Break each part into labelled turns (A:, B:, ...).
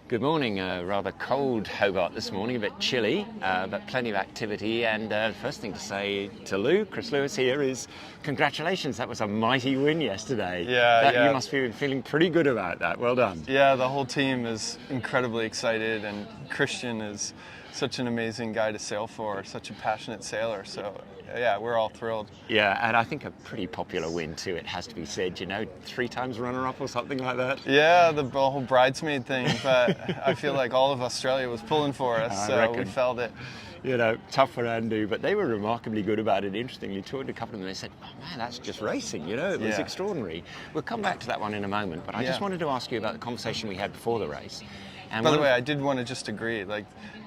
A: Good morning. Rather cold Hobart this morning, a bit chilly, but plenty of activity. And first thing to say to Chris Lewis here is congratulations. That was a mighty win yesterday.
B: Yeah.
A: You must be feeling pretty good about that. Well done.
B: Yeah, the whole team is incredibly excited, and Christian is such an amazing guy to sail for, such a passionate sailor. So yeah, we're all thrilled.
A: Yeah, and I think a pretty popular win too, it has to be said, 3 times runner-up or something like that.
B: Yeah, the whole bridesmaid thing, but I feel like all of Australia was pulling for us, so we felt it.
A: Tough for Andu, but they were remarkably good about it. Interestingly, talking to a couple of them, they said, oh man, that's just racing, it was extraordinary. We'll come back to that one in a moment, but I just wanted to ask you about the conversation we had before the race. And
B: by the way, I did want to just agree,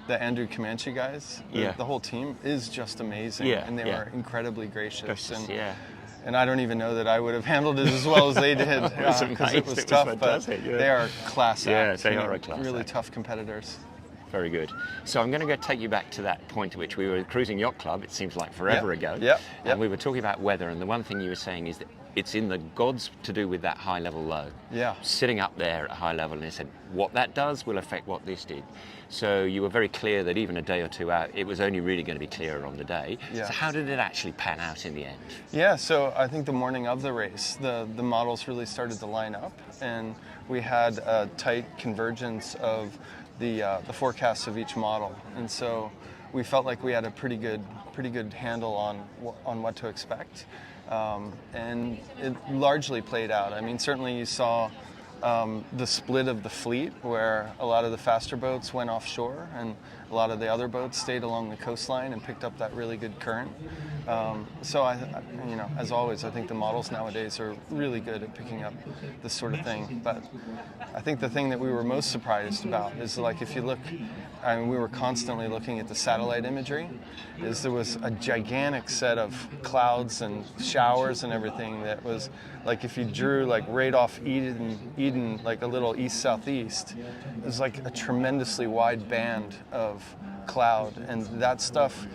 B: the Andrew Comanche guys, the whole team is just amazing, and they were incredibly gracious. And I don't even know that I would have handled it as well as they did, because it was tough, but they are class acts.
A: They are a class
B: really
A: act.
B: Tough competitors.
A: Very good. So I'm going to go take you back to that point at which we were cruising Yacht Club, it seems like forever ago. And we were talking about weather, and the one thing you were saying is that it's in the gods to do with that high level low. Sitting up there at a high level, and they said what that does will affect what this did. So you were very clear that even a day or two out, it was only really going to be clearer on the day. So how did it actually pan out in the end?
B: Yeah, so I think the morning of the race, the models really started to line up, and we had a tight convergence of the forecasts of each model, and so we felt like we had a pretty good handle on what to expect, and it largely played out. I mean, certainly you saw the split of the fleet, where a lot of the faster boats went offshore and a lot of the other boats stayed along the coastline and picked up that really good current. So as always, I think the models nowadays are really good at picking up this sort of thing. But I think the thing that we were most surprised about is, if you look, we were constantly looking at the satellite imagery, is there was a gigantic set of clouds and showers and everything that was like, if you drew right off Eden, like a little east-southeast, it was like a tremendously wide band of cloud, and that stuff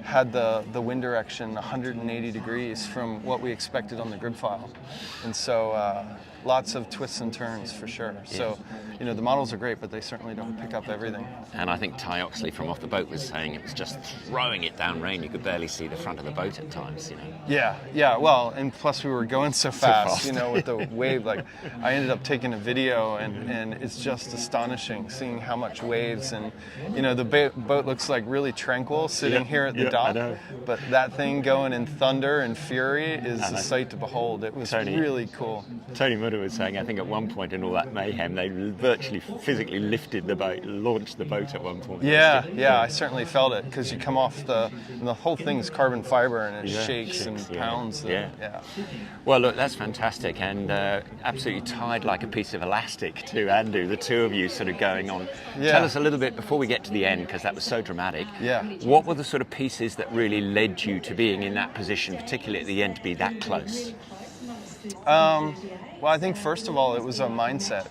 B: had the wind direction 180 degrees from what we expected on the grid file. And so lots of twists and turns for sure. So, the models are great, but they certainly don't pick up everything.
A: And I think Ty Oxley from Off the Boat was saying it was just throwing it down rain. You could barely see the front of the boat at times,
B: Yeah, well, and plus we were going so fast, with the wave. I ended up taking a video, and it's just astonishing seeing how much waves, and, the boat looks like really tranquil sitting here at the dock, but that thing going in thunder and fury is a sight to behold. It was really cool.
A: Tony Mutter was saying, I think at one point in all that mayhem, they virtually physically lifted the boat, launched the boat at one point.
B: Yeah, I certainly felt it, because you come off the whole thing's carbon fiber, and it shakes and pounds.
A: Well, look, that's fantastic, and absolutely tied like a piece of elastic to Andu, the two of you sort of going on. Tell us a little bit, before we get to the end, because that was so dramatic, what were the sort of pieces that really led you to being in that position, particularly at the end, to be that close?
B: Well, I think first of all, it was a mindset.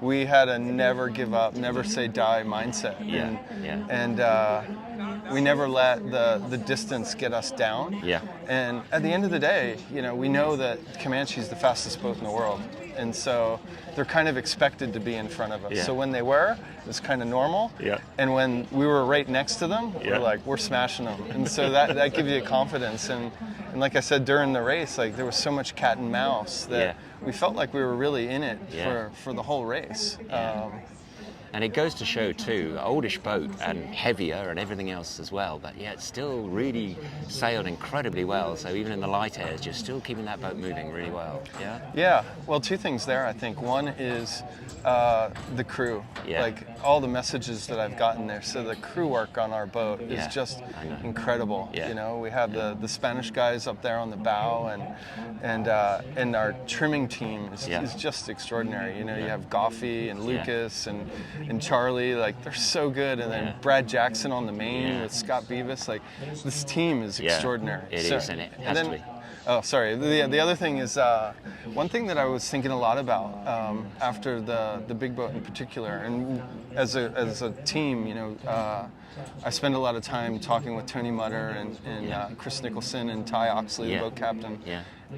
B: We had a never give up, never say die mindset. And we never let the distance get us down. And at the end of the day, we know that Comanche's the fastest boat in the world. And so they're kind of expected to be in front of us. So when they were, it was kind of normal. And when we were right next to them, we're smashing them. And so that gives you confidence. And like I said, during the race, there was so much cat and mouse that we felt like we were really in it for the whole race.
A: And it goes to show too, oldish boat and heavier and everything else as well, but it still really sailed incredibly well. So even in the light airs, you're still keeping that boat moving really well.
B: Yeah. Well, two things there, I think. One is the crew. All the messages that I've gotten there. So the crew work on our boat is just incredible. We have the Spanish guys up there on the bow, and our trimming team is just extraordinary. You have Goffey and Lucas and Charlie, they're so good, and then Brad Jackson on the main with Scott Beavis. This team is extraordinary.
A: It is, and it has to be.
B: Oh, sorry. The other thing is, one thing that I was thinking a lot about after the big boat in particular, and as a team, I spend a lot of time talking with Tony Mutter and Chris Nicholson and Ty Oxley, the boat captain.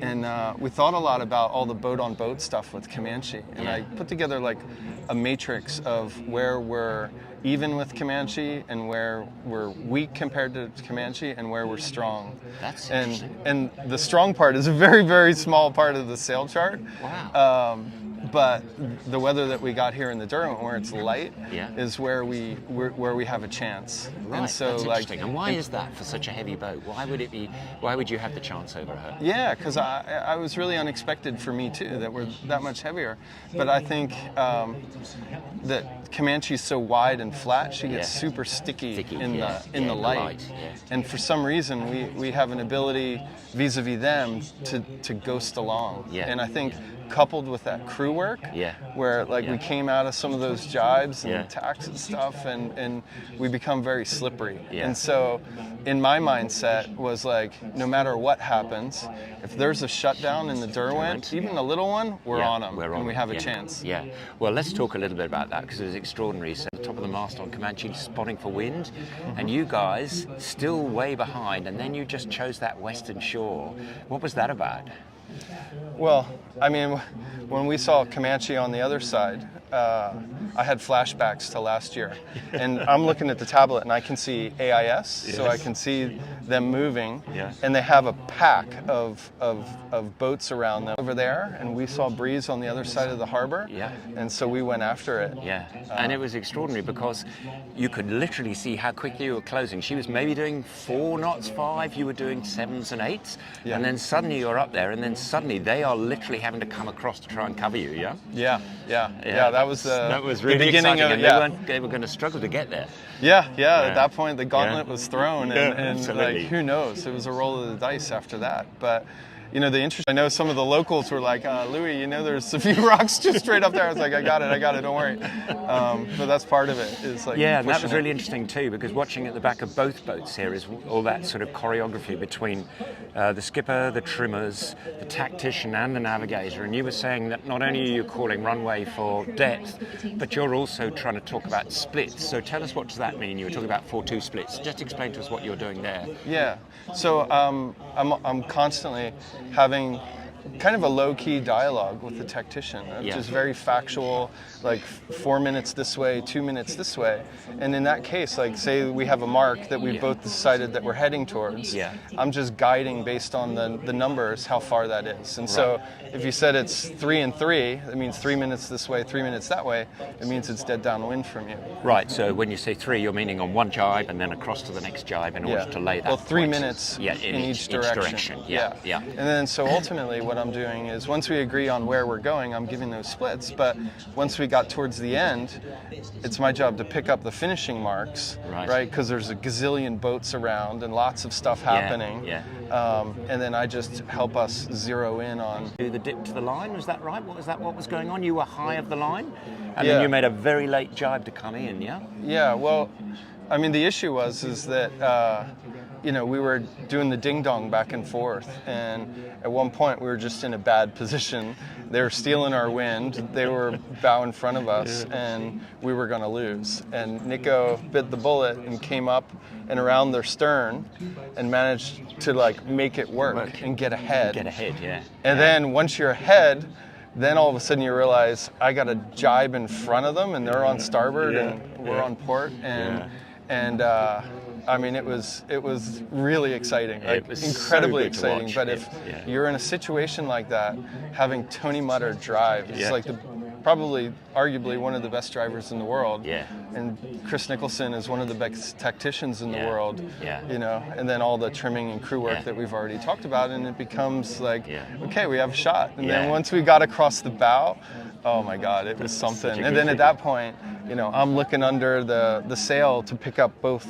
B: And we thought a lot about all the boat-on-boat stuff with Comanche. And I put together like a matrix of where we're even with Comanche and where we're weak compared to Comanche and where we're strong.
A: That's
B: interesting. And the strong part is a very, very small part of the sail chart.
A: Wow.
B: But the weather that we got here in the Derwent, where it's light, is where we have a chance.
A: Right,
B: and so,
A: that's interesting. And why is that for such a heavy boat? Why would you have the chance over her?
B: Yeah, because I was really unexpected for me too that we're that much heavier. But I think that Comanche's so wide and flat, she gets super sticky in the light. Yeah. And for some reason, we have an ability vis-a-vis them to ghost along. Yeah. And I think coupled with that crew work, where we came out of some of those jibes and tacks and stuff, and we become very slippery. And so in my mindset was like, no matter what happens, if there's a shutdown in the Derwent, even a little one, we're on them, and we have a chance.
A: Yeah. Well, let's talk a little bit about that, because it was extraordinary. So the top of the mast on Comanche, spotting for wind, and you guys still way behind, and then you just chose that western shore. What was that about?
B: Well, I mean, when we saw Comanche on the other side, I had flashbacks to last year. And I'm looking at the tablet and I can see AIS, so I can see them moving. And they have a pack of boats around them over there. And we saw Breeze on the other side of the harbor. And so we went after it.
A: And it was extraordinary because you could literally see how quickly you were closing. She was maybe doing 4 knots, 5, you were doing 7s and 8s. And then suddenly you're up there, and then suddenly they are literally having to come across to try and cover you, Yeah, that was really
B: the beginning
A: exciting,
B: of
A: and they were going to struggle to get there.
B: At that point the gauntlet was thrown, and like, who knows, it was a roll of the dice after that. But you know, I know some of the locals were like, Louis, you know, there's a few rocks just straight up there. I was like, I got it, don't worry. But that's part of it. Is like
A: and that was really interesting too, because watching at the back of both boats here is all that sort of choreography between the skipper, the trimmers, the tactician and the navigator. And you were saying that not only are you calling runway for depth, but you're also trying to talk about splits. So tell us, what does that mean? You were talking about 4-2 splits. Just explain to us what you're doing there.
B: Yeah, so I'm constantly having kind of a low-key dialogue with the tactician, which is very factual, like 4 minutes this way, 2 minutes this way. And in that case, like say we have a mark that we both decided that we're heading towards, I'm just guiding based on the numbers how far that is. And so if you said it's 3 and 3, that means 3 minutes this way, 3 minutes that way, it means it's dead downwind from you.
A: Right, so when you say 3, you're meaning on one jibe and then across to the next jibe in order to lay that.
B: Well, 3 minutes in each direction. And then so ultimately what I'm doing is, once we agree on where we're going, I'm giving those splits, but once we got towards the end, it's my job to pick up the finishing marks, right? Because there's a gazillion boats around and lots of stuff happening. And then I just help us zero in on...
A: Do the dip to the line, was that right? What was going on? You were high of the line, and then you made a very late jibe to come in,
B: Yeah, well, I mean, the issue is that you know, we were doing the ding-dong back and forth, and at one point we were just in a bad position. They were stealing our wind, they were bow in front of us, and we were going to lose. And Nico bit the bullet and came up and around their stern and managed to like make it work and get ahead. And then once you're ahead, then all of a sudden you realize I got a jibe in front of them, and they're on starboard and we're on port, and I mean, it was really exciting, like incredibly exciting. But if you're in a situation like that, having Tony Mutter drive is like probably arguably one of the best drivers in the world. And Chris Nicholson is one of the best tacticians in the world. You know, and then all the trimming and crew work that we've already talked about, and it becomes like, okay, we have a shot. And then once we got across the bow, oh my God, it was something. And then at that point, you know, I'm looking under the sail to pick up both,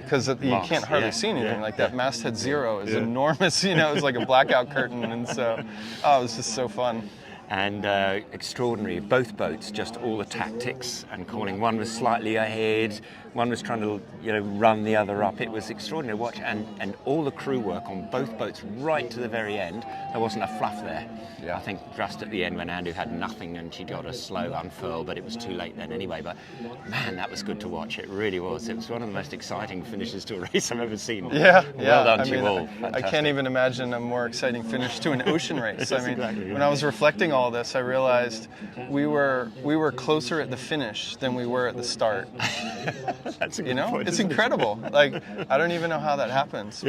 B: because you can't hardly see anything. Like that masthead 0 is enormous, you know, it's like a blackout curtain. And so, it was just so fun.
A: and extraordinary. Both boats, just all the tactics and calling. One was slightly ahead, one was trying to run the other up. It was extraordinary to watch, and all the crew work on both boats right to the very end. There wasn't a fluff there. I think just at the end when Andu had nothing and she got a slow unfurl, but it was too late then anyway. But man, that was good to watch. It really was. It was one of the most exciting finishes to a race I've ever seen.
B: Well
A: done to you all.
B: I can't even imagine a more exciting finish to an ocean race. I mean, exactly, when I was reflecting all this, I realized we were closer at the finish than we were at the start.
A: That's a good point,
B: it's incredible. Like, I don't even know how that happens.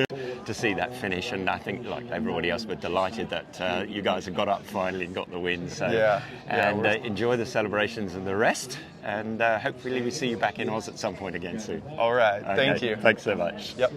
A: To see that finish, and I think like everybody else, we're delighted that you guys have got up finally and got the win. So enjoy the celebrations and the rest, and hopefully we see you back in Oz at some point again soon.
B: All right, thank you.
A: Thanks so much.
B: Yep.